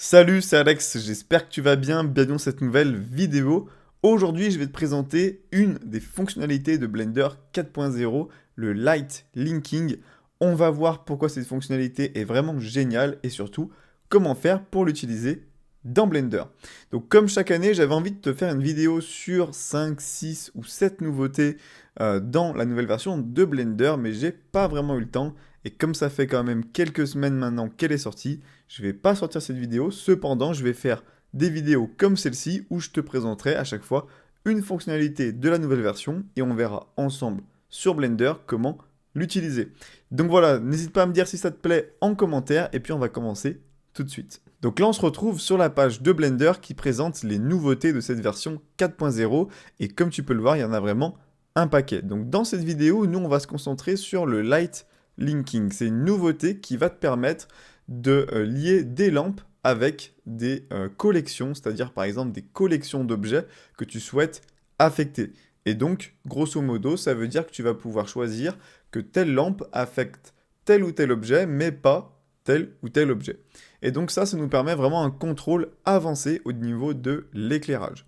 Salut, c'est Alex, j'espère que tu vas bien, bienvenue dans cette nouvelle vidéo. Aujourd'hui, je vais te présenter une des fonctionnalités de Blender 4.0, le Light Linking. On va voir pourquoi cette fonctionnalité est vraiment géniale et surtout comment faire pour l'utiliser dans Blender. Donc comme chaque année, j'avais envie de te faire une vidéo sur 5, 6 ou 7 nouveautés dans la nouvelle version de Blender, mais j'ai pas vraiment eu le temps. Et comme ça fait quand même quelques semaines maintenant qu'elle est sortie, je vais pas sortir cette vidéo. Cependant, je vais faire des vidéos comme celle-ci où je te présenterai à chaque fois une fonctionnalité de la nouvelle version et on verra ensemble sur Blender comment l'utiliser. Donc voilà, n'hésite pas à me dire si ça te plaît en commentaire et puis on va commencer tout de suite. Donc là, on se retrouve sur la page de Blender qui présente les nouveautés de cette version 4.0 et comme tu peux le voir, il y en a vraiment un paquet. Donc dans cette vidéo, nous, on va se concentrer sur le Light Linking. C'est une nouveauté qui va te permettre de lier des lampes avec des collections, c'est-à-dire par exemple des collections d'objets que tu souhaites affecter. Et donc, grosso modo, ça veut dire que tu vas pouvoir choisir que telle lampe affecte tel ou tel objet, mais pas tel ou tel objet. Et donc ça nous permet vraiment un contrôle avancé au niveau de l'éclairage.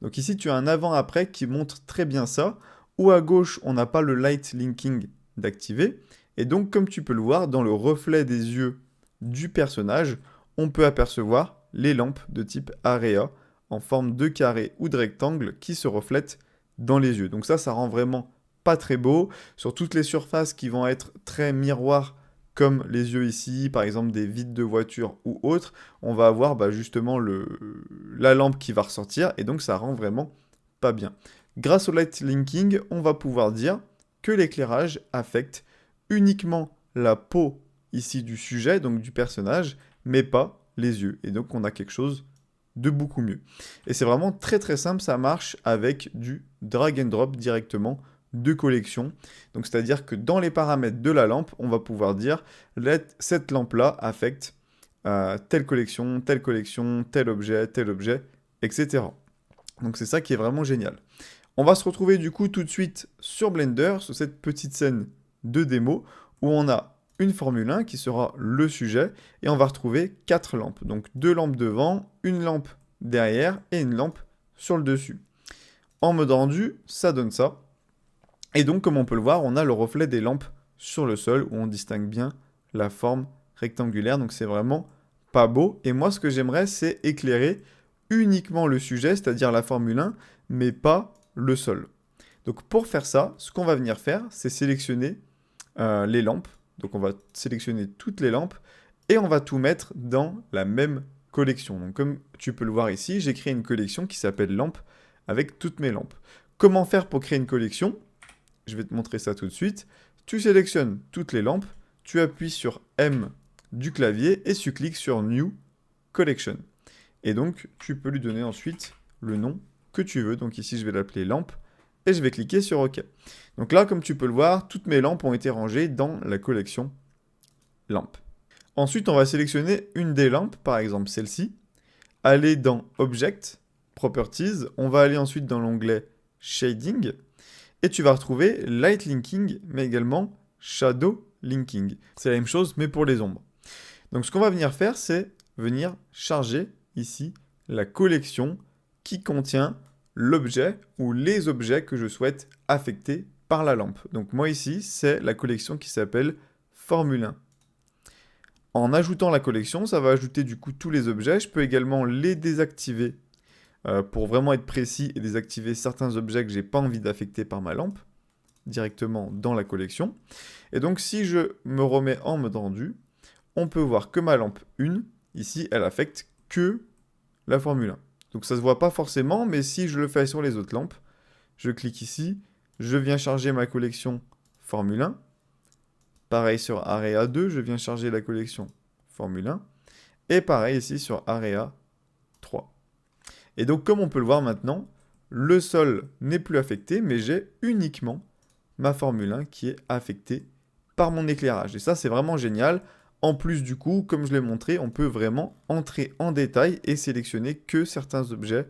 Donc ici, tu as un avant-après qui montre très bien ça. Ou à gauche, on n'a pas le light linking d'activer. Et donc, comme tu peux le voir, dans le reflet des yeux du personnage, on peut apercevoir les lampes de type area en forme de carré ou de rectangle qui se reflètent dans les yeux. Donc ça rend vraiment pas très beau. Sur toutes les surfaces qui vont être très miroirs, comme les yeux ici, par exemple des vitres de voiture ou autres, on va avoir justement la lampe qui va ressortir et donc ça rend vraiment pas bien. Grâce au light linking, on va pouvoir dire que l'éclairage affecte uniquement la peau ici du sujet, donc du personnage, mais pas les yeux. Et donc on a quelque chose de beaucoup mieux. Et c'est vraiment très très simple, ça marche avec du drag and drop directement de collection. Donc c'est-à-dire que dans les paramètres de la lampe, on va pouvoir dire cette lampe-là affecte telle collection, tel objet, etc. Donc c'est ça qui est vraiment génial. On va se retrouver du coup tout de suite sur Blender, sur cette petite scène de démo, où on a une Formule 1 qui sera le sujet, et on va retrouver 4 lampes. Donc 2 lampes devant, une lampe derrière, et une lampe sur le dessus. En mode rendu, ça donne ça. Et donc, comme on peut le voir, on a le reflet des lampes sur le sol, où on distingue bien la forme rectangulaire, donc c'est vraiment pas beau. Et moi, ce que j'aimerais, c'est éclairer uniquement le sujet, c'est-à-dire la Formule 1, mais pas le sol. Donc pour faire ça, ce qu'on va venir faire, c'est sélectionner les lampes. Donc on va sélectionner toutes les lampes et on va tout mettre dans la même collection. Donc comme tu peux le voir ici, j'ai créé une collection qui s'appelle lampes avec toutes mes lampes. Comment faire pour créer une collection? Je vais te montrer ça tout de suite. Tu sélectionnes toutes les lampes, tu appuies sur M du clavier et tu cliques sur New Collection. Et donc tu peux lui donner ensuite le nom que tu veux. Donc ici je vais l'appeler lampe et je vais cliquer sur OK. Donc là, comme tu peux le voir, toutes mes lampes ont été rangées dans la collection lampes. Ensuite, on va sélectionner une des lampes, par exemple celle-ci, aller dans Object, Properties, on va aller ensuite dans l'onglet Shading, et tu vas retrouver Light Linking, mais également Shadow Linking. C'est la même chose, mais pour les ombres. Donc ce qu'on va venir faire, c'est venir charger ici la collection qui contient l'objet ou les objets que je souhaite affecter par la lampe. Donc moi ici, c'est la collection qui s'appelle Formule 1. En ajoutant la collection, ça va ajouter du coup tous les objets. Je peux également les désactiver pour vraiment être précis et désactiver certains objets que j'ai pas envie d'affecter par ma lampe directement dans la collection. Et donc si je me remets en mode rendu, on peut voir que ma lampe 1, ici, elle affecte que la Formule 1. Donc ça se voit pas forcément, mais si je le fais sur les autres lampes, je clique ici, je viens charger ma collection Formule 1. Pareil sur Area 2, je viens charger la collection Formule 1. Et pareil ici sur Area 3. Et donc comme on peut le voir maintenant, le sol n'est plus affecté, mais j'ai uniquement ma Formule 1 qui est affectée par mon éclairage. Et ça, c'est vraiment génial. En plus, du coup, comme je l'ai montré, on peut vraiment entrer en détail et sélectionner que certains objets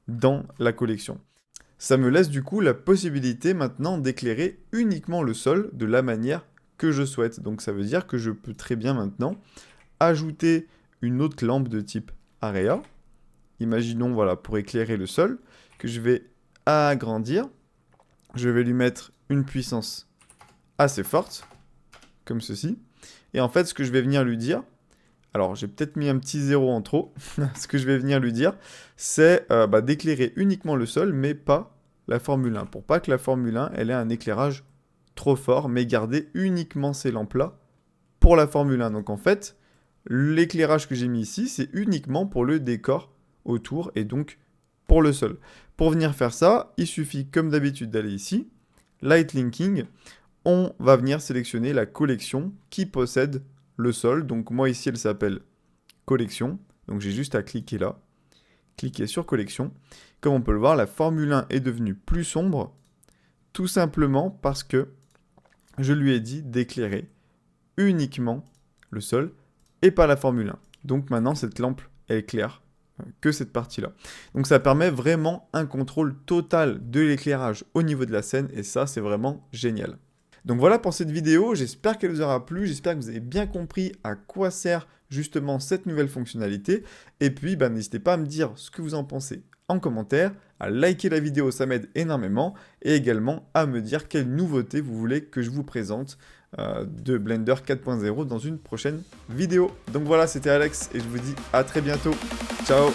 dans la collection. Ça me laisse du coup la possibilité maintenant d'éclairer uniquement le sol de la manière que je souhaite. Donc ça veut dire que je peux très bien maintenant ajouter une autre lampe de type area. Imaginons, voilà, pour éclairer le sol, que je vais agrandir. Je vais lui mettre une puissance assez forte, comme ceci. Et en fait, ce que je vais venir lui dire, alors j'ai peut-être mis un petit 0 en trop, ce que je vais venir lui dire, c'est d'éclairer uniquement le sol, mais pas la Formule 1, pour pas que la Formule 1 elle ait un éclairage trop fort, mais garder uniquement ces lampes-là pour la Formule 1. Donc en fait, l'éclairage que j'ai mis ici, c'est uniquement pour le décor autour et donc pour le sol. Pour venir faire ça, il suffit comme d'habitude d'aller ici, Light Linking, on va venir sélectionner la collection qui possède le sol. Donc moi ici elle s'appelle collection, donc j'ai juste à cliquer là, cliquer sur collection. Comme on peut le voir, la Formule 1 est devenue plus sombre, tout simplement parce que je lui ai dit d'éclairer uniquement le sol et pas la Formule 1. Donc maintenant cette lampe elle éclaire que cette partie-là. Donc ça permet vraiment un contrôle total de l'éclairage au niveau de la scène et ça c'est vraiment génial. Donc voilà pour cette vidéo, j'espère qu'elle vous aura plu, j'espère que vous avez bien compris à quoi sert justement cette nouvelle fonctionnalité. Et puis n'hésitez pas à me dire ce que vous en pensez en commentaire, à liker la vidéo, ça m'aide énormément, et également à me dire quelle nouveauté vous voulez que je vous présente de Blender 4.0 dans une prochaine vidéo. Donc voilà, c'était Alex et je vous dis à très bientôt. Ciao!